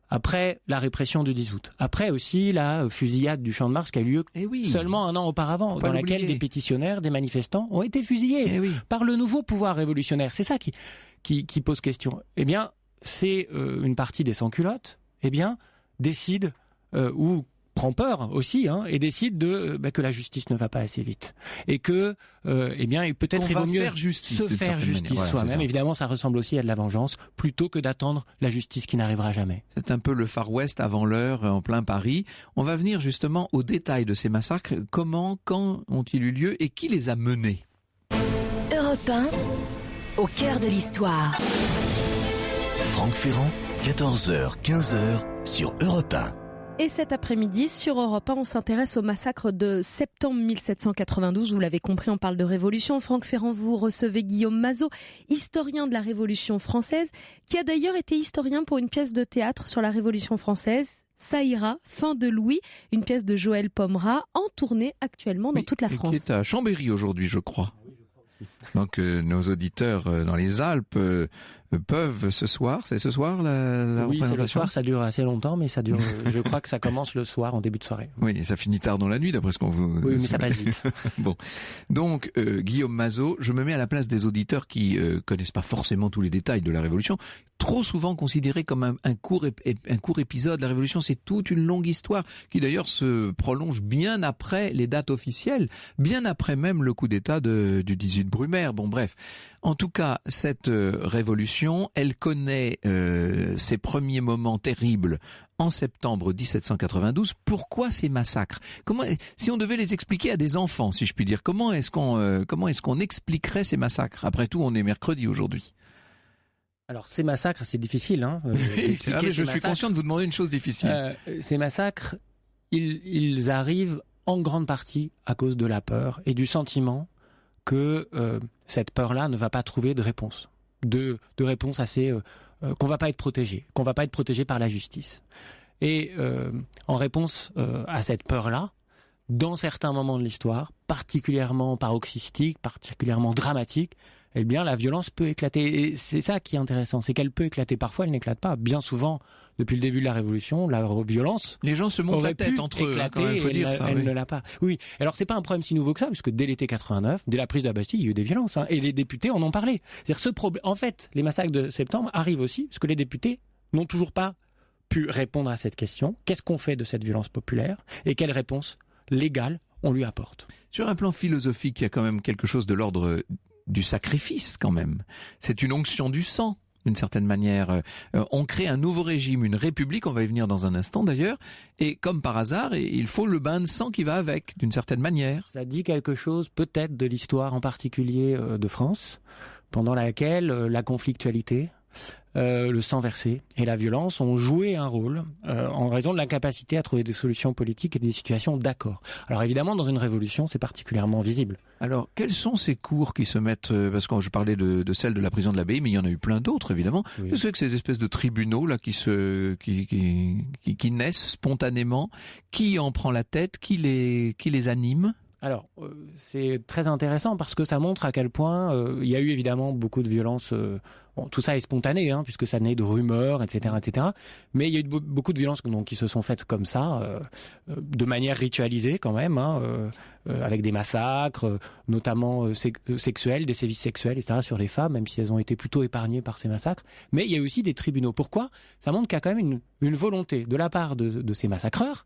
Après la répression du 10 août. Après aussi la fusillade du Champ de Mars qui a eu lieu seulement un an auparavant, dans laquelle des pétitionnaires, des manifestants ont été fusillés par le nouveau pouvoir révolutionnaire. C'est ça qui pose question. Eh bien, c'est une partie des sans-culottes, décide ou prend peur aussi, et décide que la justice ne va pas assez vite et que peut-être il vaut mieux se faire justice soi-même. Évidemment, ça ressemble aussi à de la vengeance plutôt que d'attendre la justice qui n'arrivera jamais. C'est un peu le Far West avant l'heure, en plein Paris. On va venir justement aux détails de ces massacres. Comment, quand ont-ils eu lieu et qui les a menés? Europe 1, au cœur de l'histoire. Franck Ferrand, 14h, 15h sur Europe 1. Et cet après-midi, sur Europe 1, on s'intéresse au massacre de septembre 1792. Vous l'avez compris, on parle de révolution. Franck Ferrand, vous recevez Guillaume Mazot, historien de la Révolution française, qui a d'ailleurs été historien pour une pièce de théâtre sur la Révolution française. Ça ira, fin de Louis, une pièce de Joël Pomera, en tournée actuellement dans toute la France. Qui est à Chambéry aujourd'hui, je crois. Donc nos auditeurs dans les Alpes peuvent ce soir, c'est ce soir la oui, c'est le représentation. soir, ça dure assez longtemps, mais ça dure. Je crois que ça commence le soir, en début de soirée. Oui, et ça finit tard dans la nuit, d'après ce qu'on vous. Oui, mais ça passe vite. Bon, donc Guillaume Mazot, je me mets à la place des auditeurs qui connaissent pas forcément tous les détails de la Révolution. Trop souvent considéré comme un court épisode. La Révolution, c'est toute une longue histoire qui d'ailleurs se prolonge bien après les dates officielles, bien après même le coup d'État du 18 Brumaire. Bon, bref. En tout cas, cette révolution, elle connaît ses premiers moments terribles en septembre 1792. Pourquoi ces massacres? Comment, si on devait les expliquer à des enfants, si je puis dire, comment est-ce qu'on expliquerait ces massacres? Après tout, on est mercredi aujourd'hui. Alors ces massacres, c'est difficile. Je suis conscient de vous demander une chose difficile. Ces massacres, ils arrivent en grande partie à cause de la peur et du sentiment que cette peur-là ne va pas trouver de réponse, de réponse assez qu'on va pas être protégé par la justice. Et en réponse à cette peur-là, dans certains moments de l'histoire, particulièrement paroxystiques, particulièrement dramatiques, eh bien la violence peut éclater. Et c'est ça qui est intéressant, c'est qu'elle peut éclater. Parfois, elle n'éclate pas. Bien souvent, depuis le début de la Révolution, la violence... Les gens se montent la tête entre eux, quand même, faut dire ça. Elle ne l'a pas. Oui, alors c'est pas un problème si nouveau que ça, puisque dès l'été 89, dès la prise de la Bastille, il y a eu des violences. Et les députés en ont parlé. C'est-à-dire ce problème. En fait, les massacres de septembre arrivent aussi, parce que les députés n'ont toujours pas pu répondre à cette question. Qu'est-ce qu'on fait de cette violence populaire ? Et quelle réponse légale on lui apporte ? Sur un plan philosophique, il y a quand même quelque chose de l'ordre du sacrifice, quand même. C'est une onction du sang, d'une certaine manière. On crée un nouveau régime, une république, on va y venir dans un instant d'ailleurs, et comme par hasard, il faut le bain de sang qui va avec, d'une certaine manière. Ça dit quelque chose peut-être de l'histoire en particulier de France, pendant laquelle la conflictualité, le sang versé et la violence ont joué un rôle en raison de l'incapacité à trouver des solutions politiques et des situations d'accord. Alors évidemment, dans une révolution, c'est particulièrement visible. Alors, quels sont ces cours qui se mettent, parce que je parlais de celle de la prison de l'Abbaye, mais il y en a eu plein d'autres, évidemment. Oui. Qu'est-ce que ces espèces de tribunaux là qui naissent spontanément? Qui en prend la tête? Qui les anime? Alors, c'est très intéressant parce que ça montre à quel point il y a eu évidemment beaucoup de violences. Tout ça est spontané, puisque ça naît de rumeurs, etc., etc. Mais il y a eu beaucoup de violences qui se sont faites comme ça, de manière ritualisée quand même, avec des massacres, notamment sexuels, des sévices sexuels, etc., sur les femmes, même si elles ont été plutôt épargnées par ces massacres. Mais il y a eu aussi des tribunaux. Pourquoi ? Ça montre qu'il y a quand même une volonté de la part de ces massacreurs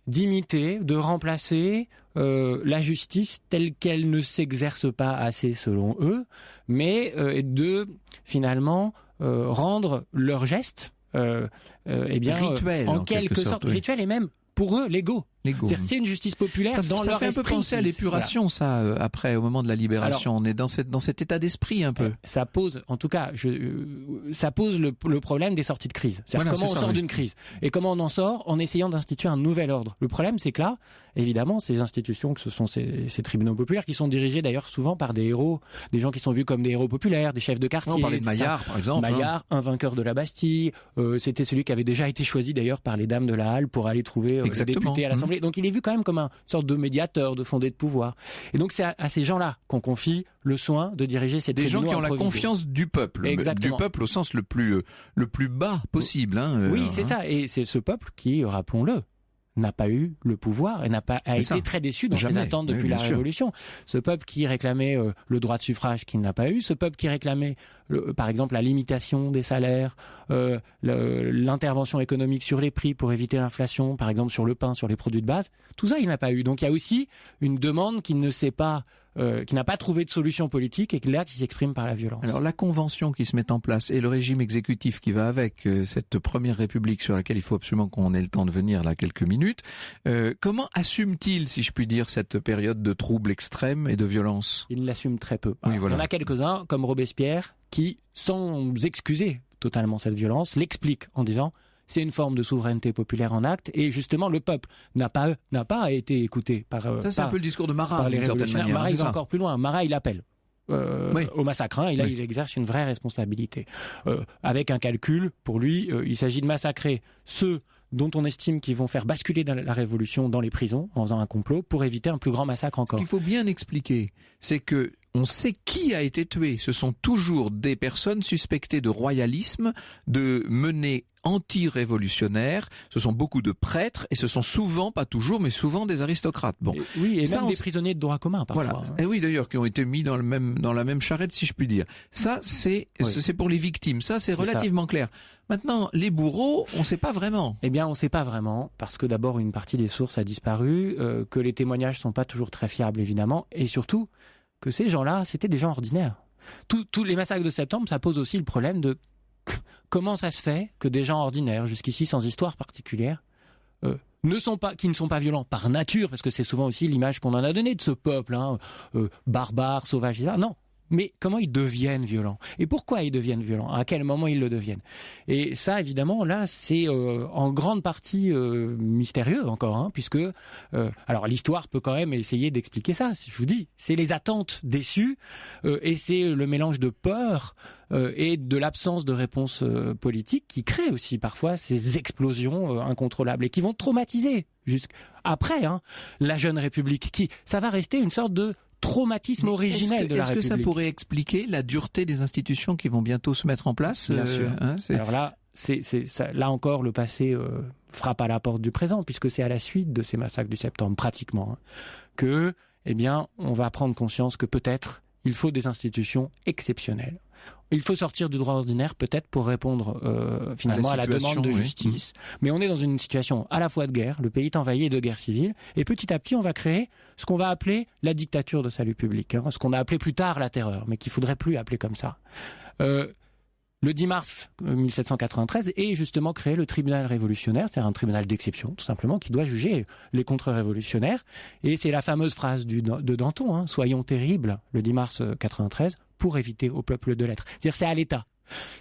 d'imiter, de remplacer la justice telle qu'elle ne s'exerce pas assez selon eux, mais de finalement rendre leurs gestes rituels, en quelque sorte rituels et même pour eux légaux. C'est-à-dire c'est une justice populaire dans leur esprit. Ça fait un peu penser à l'épuration, ça, après, au moment de la libération. Alors, on est dans cet état d'esprit un peu. Ça pose, en tout cas, ça pose le problème des sorties de crise. C'est-à-dire comment on sort d'une crise. Et comment on en sort en essayant d'instituer un nouvel ordre. Le problème, c'est que là, évidemment, ces institutions, que ce sont ces tribunaux populaires, qui sont dirigés d'ailleurs souvent par des héros, des gens qui sont vus comme des héros populaires, des chefs de quartier. On parlait de Maillard, par exemple. Maillard, un vainqueur de la Bastille. C'était celui qui avait déjà été choisi d'ailleurs par les dames de la Halle pour aller trouver les députés à l'Assemblée. Donc il est vu quand même comme une sorte de médiateur, de fondé de pouvoir. Et donc c'est à ces gens-là qu'on confie le soin de diriger ces tribunaux improvisés. Des gens qui ont la confiance du peuple. Exactement. Du peuple au sens le plus bas possible. Oui, c'est ça. Et c'est ce peuple qui, rappelons-le, n'a pas eu le pouvoir et a été très déçu dans ses attentes depuis la Révolution. Ce peuple qui réclamait le droit de suffrage qu'il n'a pas eu, ce peuple qui réclamait par exemple la limitation des salaires, l'intervention économique sur les prix pour éviter l'inflation, par exemple sur le pain, sur les produits de base, tout ça il n'a pas eu. Donc il y a aussi une demande qui n'a pas trouvé de solution politique et qui s'exprime par la violence. Alors la convention qui se met en place et le régime exécutif qui va avec cette première république sur laquelle il faut absolument qu'on ait le temps de venir là quelques minutes, comment assume-t-il, si je puis dire, cette période de troubles extrêmes et de violence ? Il l'assume très peu. Oui, voilà. Il y en a quelques-uns, comme Robespierre, qui, sans excuser totalement cette violence, l'expliquent en disant c'est une forme de souveraineté populaire en acte et justement le peuple n'a pas été écouté par ça c'est un peu le discours de Marat d'une certaine manière. Marat il va encore plus loin. Marat il appelle au massacre. Il exerce une vraie responsabilité avec un calcul. Pour lui, il s'agit de massacrer ceux dont on estime qu'ils vont faire basculer la révolution dans les prisons en faisant un complot pour éviter un plus grand massacre encore. Ce qu'il faut bien expliquer, c'est que on sait qui a été tué. Ce sont toujours des personnes suspectées de royalisme, de menées anti-révolutionnaires. Ce sont beaucoup de prêtres et ce sont souvent, pas toujours, mais souvent des aristocrates. Bon. Et même des prisonniers de droit commun parfois. Voilà. Et oui, d'ailleurs, qui ont été mis dans la même charrette, si je puis dire. Ça, c'est pour les victimes. Ça, c'est relativement clair. Maintenant, les bourreaux, on ne sait pas vraiment. Eh bien, on ne sait pas vraiment, parce que d'abord, une partie des sources a disparu, que les témoignages ne sont pas toujours très fiables, évidemment, et surtout que ces gens-là, c'était des gens ordinaires. Tous les massacres de septembre, ça pose aussi le problème de comment ça se fait que des gens ordinaires, jusqu'ici sans histoire particulière, qui ne sont pas violents par nature, parce que c'est souvent aussi l'image qu'on en a donnée de ce peuple, barbare, sauvage, etc. Non, mais comment ils deviennent violents et pourquoi ils deviennent violents, à quel moment ils le deviennent. Et ça, évidemment, là, c'est en grande partie mystérieux encore, hein, puisque alors l'histoire peut quand même essayer d'expliquer ça. Je vous dis, c'est les attentes déçues et c'est le mélange de peur et de l'absence de réponse politique qui crée aussi parfois ces explosions incontrôlables et qui vont traumatiser jusqu'après la jeune République. Ça va rester une sorte de traumatisme originel de la République. Est-ce que ça pourrait expliquer la dureté des institutions qui vont bientôt se mettre en place ? Bien sûr. Alors là, là encore, le passé frappe à la porte du présent, puisque c'est à la suite de ces massacres du septembre, pratiquement, que, on va prendre conscience que peut-être il faut des institutions exceptionnelles. Il faut sortir du droit ordinaire, peut-être, pour répondre finalement à la demande de justice. Mais on est dans une situation à la fois de guerre, le pays est envahi et de guerre civile, et petit à petit, on va créer ce qu'on va appeler la dictature de salut public, ce qu'on a appelé plus tard la terreur, mais qu'il ne faudrait plus appeler comme ça. Le 10 mars 1793 est justement créé le tribunal révolutionnaire, c'est-à-dire un tribunal d'exception, tout simplement, qui doit juger les contre-révolutionnaires. Et c'est la fameuse phrase de Danton, soyons terribles, le 10 mars 93, pour éviter au peuple de l'être. C'est-à-dire c'est à l'État.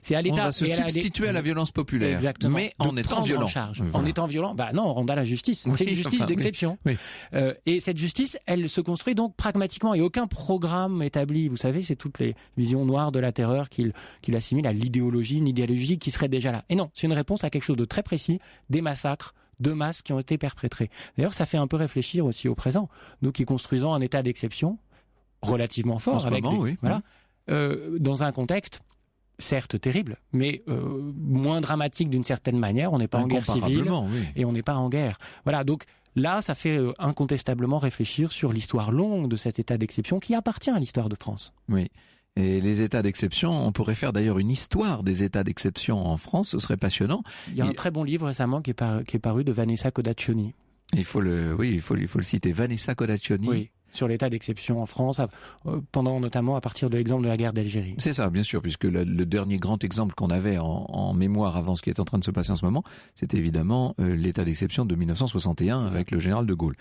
C'est à l'État. On va se substituer à la violence populaire. Exactement. Mais en étant violent. En étant violent, non, on rend à la justice. C'est une justice d'exception. Oui. Et cette justice, elle se construit donc pragmatiquement. Il n'y a aucun programme établi. Vous savez, c'est toutes les visions noires de la terreur qu'il assimile à l'idéologie, une idéologie qui serait déjà là. Et non, c'est une réponse à quelque chose de très précis, des massacres de masse qui ont été perpétrés. D'ailleurs, ça fait un peu réfléchir aussi au présent. Nous qui construisons un état d'exception relativement fort, dans un contexte certes terrible, mais moins dramatique d'une certaine manière. On n'est pas en guerre civile et on n'est pas en guerre. Voilà, donc là, ça fait incontestablement réfléchir sur l'histoire longue de cet état d'exception qui appartient à l'histoire de France. Oui. Et les états d'exception, on pourrait faire d'ailleurs une histoire des états d'exception en France, ce serait passionnant. Il y a un très bon livre récemment qui est paru de Vanessa Codaccioni. Il faut le citer, Vanessa Codaccioni. Oui. Sur l'état d'exception en France, notamment à partir de l'exemple de la guerre d'Algérie. C'est ça, bien sûr, puisque le dernier grand exemple qu'on avait en mémoire avant ce qui est en train de se passer en ce moment, c'était évidemment l'état d'exception de 1961 avec le général de Gaulle.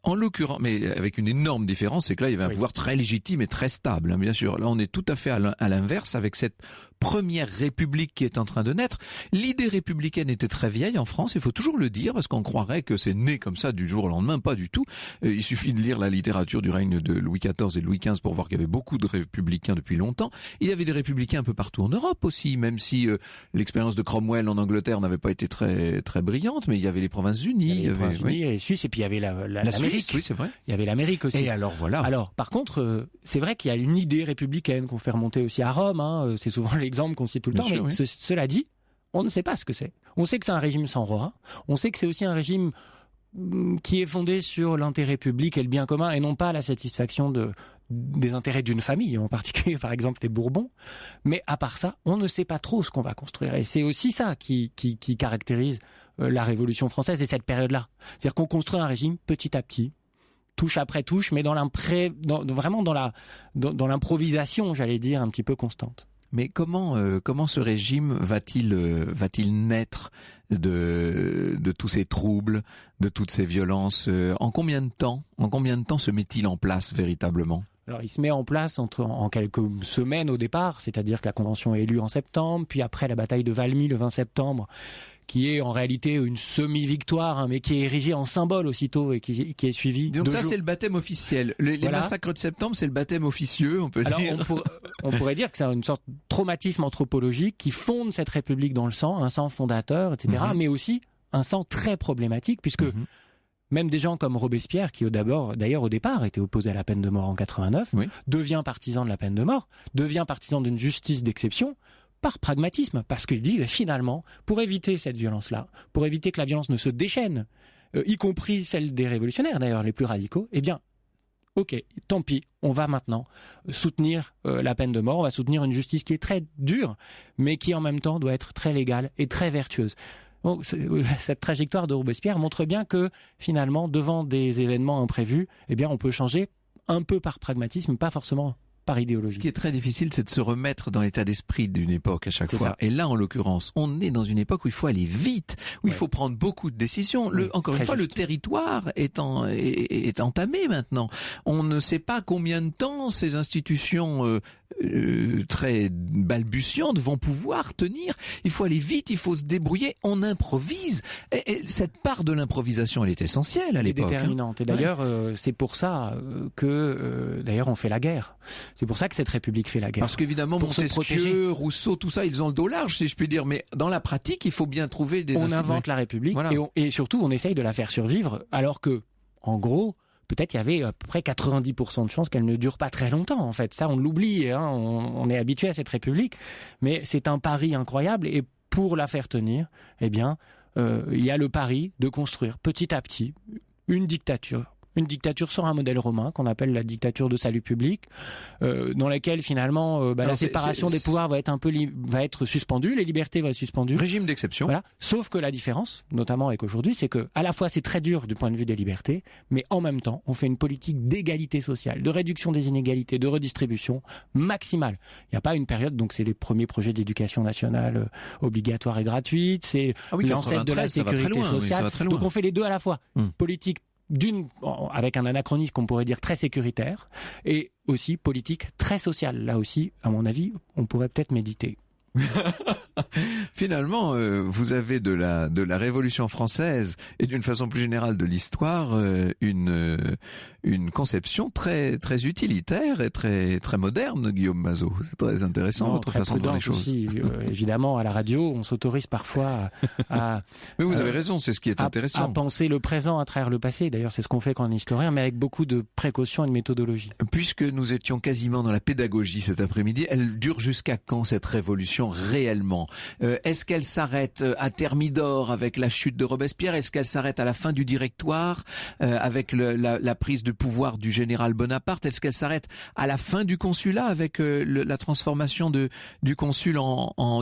En l'occurrence, mais avec une énorme différence, c'est que là, il y avait un pouvoir très légitime et très stable, bien sûr. Là, on est tout à fait à l'inverse avec cette première république qui est en train de naître. L'idée républicaine était très vieille en France, il faut toujours le dire, parce qu'on croirait que c'est né comme ça du jour au lendemain, pas du tout. Il suffit de lire la littérature du règne de Louis XIV et de Louis XV pour voir qu'il y avait beaucoup de républicains depuis longtemps. Il y avait des républicains un peu partout en Europe aussi, même si l'expérience de Cromwell en Angleterre n'avait pas été très très brillante, mais il y avait les Provinces-Unies. Il y avait les Provinces-Unies et les Suisses, et puis il y avait la Suisse, oui, c'est vrai. Il y avait l'Amérique aussi. Et alors voilà. Alors, par contre, c'est vrai qu'il y a une idée républicaine qu'on fait remonter aussi à Rome. C'est souvent l'exemple qu'on cite tout le temps. Mais cela dit, on ne sait pas ce que c'est. On sait que c'est un régime sans roi. On sait que c'est aussi un régime qui est fondé sur l'intérêt public et le bien commun, et non pas la satisfaction des intérêts d'une famille, en particulier par exemple les Bourbons. Mais à part ça, on ne sait pas trop ce qu'on va construire. Et c'est aussi ça qui caractérise la Révolution française et cette période-là. C'est-à-dire qu'on construit un régime petit à petit, touche après touche, mais vraiment dans l'improvisation, j'allais dire, un petit peu constante. Mais comment ce régime va-t-il naître de tous ces troubles, de toutes ces violences? En combien de temps se met-il en place véritablement? Alors, il se met en place en quelques semaines au départ, c'est-à-dire que la Convention est élue en septembre, puis après la bataille de Valmy le 20 septembre, qui est en réalité une semi-victoire, mais qui est érigée en symbole aussitôt et qui est suivie. Donc ça, c'est le baptême officiel. Les massacres de septembre, c'est le baptême officieux, on peut dire. On pourrait dire que c'est une sorte de traumatisme anthropologique qui fonde cette République dans le sang, un sang fondateur, etc., mais aussi un sang très problématique, puisque même des gens comme Robespierre, qui d'ailleurs au départ était opposé à la peine de mort en 89, devient partisan de la peine de mort, devient partisan d'une justice d'exception, par pragmatisme, parce qu'il dit finalement, pour éviter cette violence-là, pour éviter que la violence ne se déchaîne, y compris celle des révolutionnaires d'ailleurs, les plus radicaux, eh bien, ok, tant pis, on va maintenant soutenir la peine de mort, on va soutenir une justice qui est très dure, mais qui en même temps doit être très légale et très vertueuse. Donc, cette trajectoire de Robespierre montre bien que finalement, devant des événements imprévus, eh bien, on peut changer un peu par pragmatisme, pas forcément par idéologie. Ce qui est très difficile, c'est de se remettre dans l'état d'esprit d'une époque à chaque C'est fois. ça. Et là, en l'occurrence, on est dans une époque où il faut aller vite, où il faut prendre beaucoup de décisions. Oui, Encore une très fois, le juste. territoire est entamé maintenant. On ne sait pas combien de temps ces institutions très balbutiantes vont pouvoir tenir. Il faut aller vite, il faut se débrouiller. On improvise. Et cette part de l'improvisation, elle est essentielle à Elle est l'époque. déterminante. Et d'ailleurs, c'est pour ça que, d'ailleurs, on fait la guerre. C'est pour ça que cette République fait la guerre. Parce qu'évidemment, Pour se protéger. Montesquieu, Rousseau, tout ça, ils ont le dos large, si je puis dire. Mais dans la pratique, il faut bien trouver des On institutions. invente la République Voilà. et surtout, on essaye de la faire survivre, alors que, en gros, peut-être il y avait à peu près 90% de chances qu'elle ne dure pas très longtemps, en fait. Ça, on l'oublie, hein. On est habitué à cette République. Mais c'est un pari incroyable. Et pour la faire tenir, eh bien, il y a le pari de construire petit à petit une dictature. Une dictature sur un modèle romain qu'on appelle la dictature de salut public, dans laquelle finalement la séparation des pouvoirs va être suspendue, les libertés vont être suspendues. Régime d'exception. Voilà. Sauf que la différence, notamment avec aujourd'hui, c'est que à la fois c'est très dur du point de vue des libertés, mais en même temps on fait une politique d'égalité sociale, de réduction des inégalités, de redistribution maximale. Il n'y a pas une période, donc c'est les premiers projets d'éducation nationale obligatoire et gratuite, c'est l'ancêtre de la 93, ça va très sécurité loin, oui, ça sociale. va très loin. Donc on fait les deux à la fois. Politique avec un anachronisme qu'on pourrait dire très sécuritaire, et aussi politique très sociale. Là aussi, à mon avis, on pourrait peut-être méditer. Finalement, vous avez de la Révolution française et d'une façon plus générale de l'histoire une conception très très utilitaire et très très moderne, Guillaume Mazot. C'est très intéressant votre façon de voir les choses. Aussi, évidemment, à la radio, on s'autorise parfois à Mais vous avez raison, c'est ce qui est intéressant. À penser le présent à travers le passé. D'ailleurs, c'est ce qu'on fait quand on est historien, mais avec beaucoup de précautions et de méthodologie. Puisque nous étions quasiment dans la pédagogie cet après-midi, elle dure jusqu'à quand cette révolution réellement? Est-ce qu'elle s'arrête à Thermidor avec la chute de Robespierre? Est-ce qu'elle s'arrête à la fin du Directoire avec la prise de pouvoir du général Bonaparte? Est-ce qu'elle s'arrête à la fin du consulat avec la transformation du consul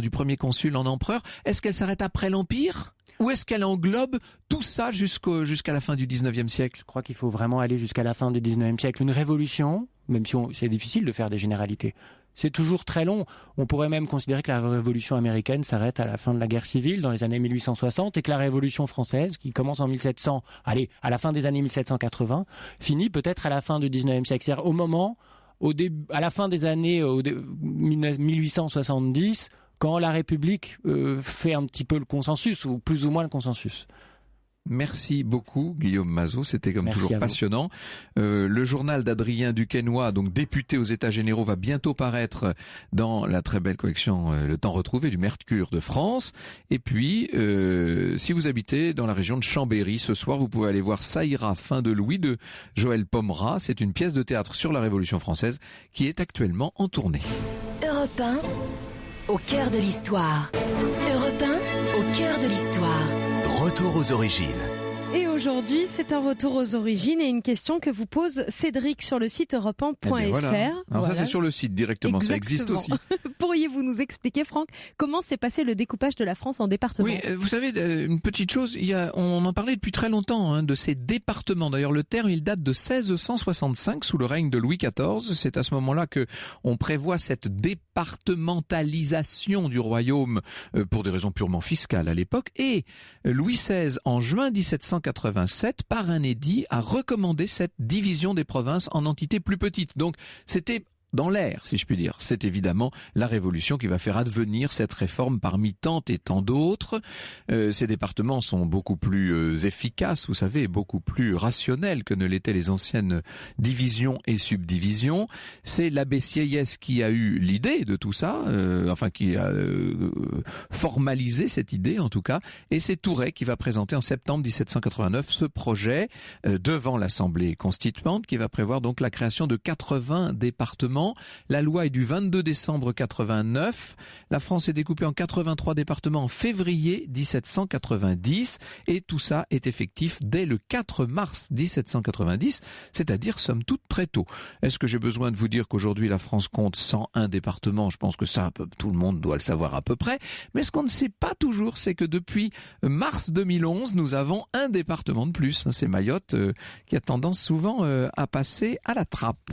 du premier consul en empereur? Est-ce qu'elle s'arrête après l'Empire? Ou est-ce qu'elle englobe tout ça jusqu'à la fin du 19e siècle? Je crois qu'il faut vraiment aller jusqu'à la fin du 19e siècle. Une révolution, même si c'est difficile de faire des généralités, c'est toujours très long. On pourrait même considérer que la révolution américaine s'arrête à la fin de la guerre civile, dans les années 1860, et que la révolution française, qui commence en 1700, à la fin des années 1780, finit peut-être à la fin du 19e siècle. C'est-à-dire à la fin des années 1870, quand la République fait un petit peu le consensus, ou plus ou moins le consensus. Merci beaucoup Guillaume Mazot, c'était comme Merci toujours passionnant. Le journal d'Adrien Duquesnoy, donc député aux États Généraux, va bientôt paraître dans la très belle collection Le Temps retrouvé du Mercure de France. Et puis, si vous habitez dans la région de Chambéry, ce soir vous pouvez aller voir Ça ira, fin de Louis de Joël Pomera. C'est une pièce de théâtre sur la Révolution française qui est actuellement en tournée. Europe 1, au cœur de l'histoire. Europe 1, au cœur de l'histoire. Retour aux origines. Et aujourd'hui, c'est un retour aux origines et une question que vous pose Cédric sur le site europe1.fr. Eh bien, voilà. Alors ça c'est sur le site directement, Exactement. Ça existe aussi. Pourriez-vous nous expliquer, Franck, comment s'est passé le découpage de la France en départements? Oui, vous savez, une petite chose, on en parlait depuis très longtemps de ces départements. D'ailleurs, le terme, il date de 1665 sous le règne de Louis XIV. C'est à ce moment-là que on prévoit cette départementalisation du royaume pour des raisons purement fiscales à l'époque. Et Louis XVI, en juin 1787, par un édit, a recommandé cette division des provinces en entités plus petites. Donc, c'était dans l'air, si je puis dire. C'est évidemment la Révolution qui va faire advenir cette réforme parmi tant et tant d'autres. Ces départements sont beaucoup plus efficaces, vous savez, beaucoup plus rationnels que ne l'étaient les anciennes divisions et subdivisions. C'est l'abbé Sieyès qui a eu l'idée de tout ça, qui a formalisé cette idée en tout cas, et c'est Touret qui va présenter en septembre 1789 ce projet devant l'Assemblée constituante qui va prévoir donc la création de 80 départements. La loi est du 22 décembre 89. La France est découpée en 83 départements en février 1790 et tout ça est effectif dès le 4 mars 1790, c'est-à-dire somme toute très tôt. Est-ce que j'ai besoin de vous dire qu'aujourd'hui la France compte 101 départements? Je pense que ça, tout le monde doit le savoir à peu près. Mais ce qu'on ne sait pas toujours, c'est que depuis mars 2011, nous avons un département de plus. C'est Mayotte qui a tendance souvent à passer à la trappe.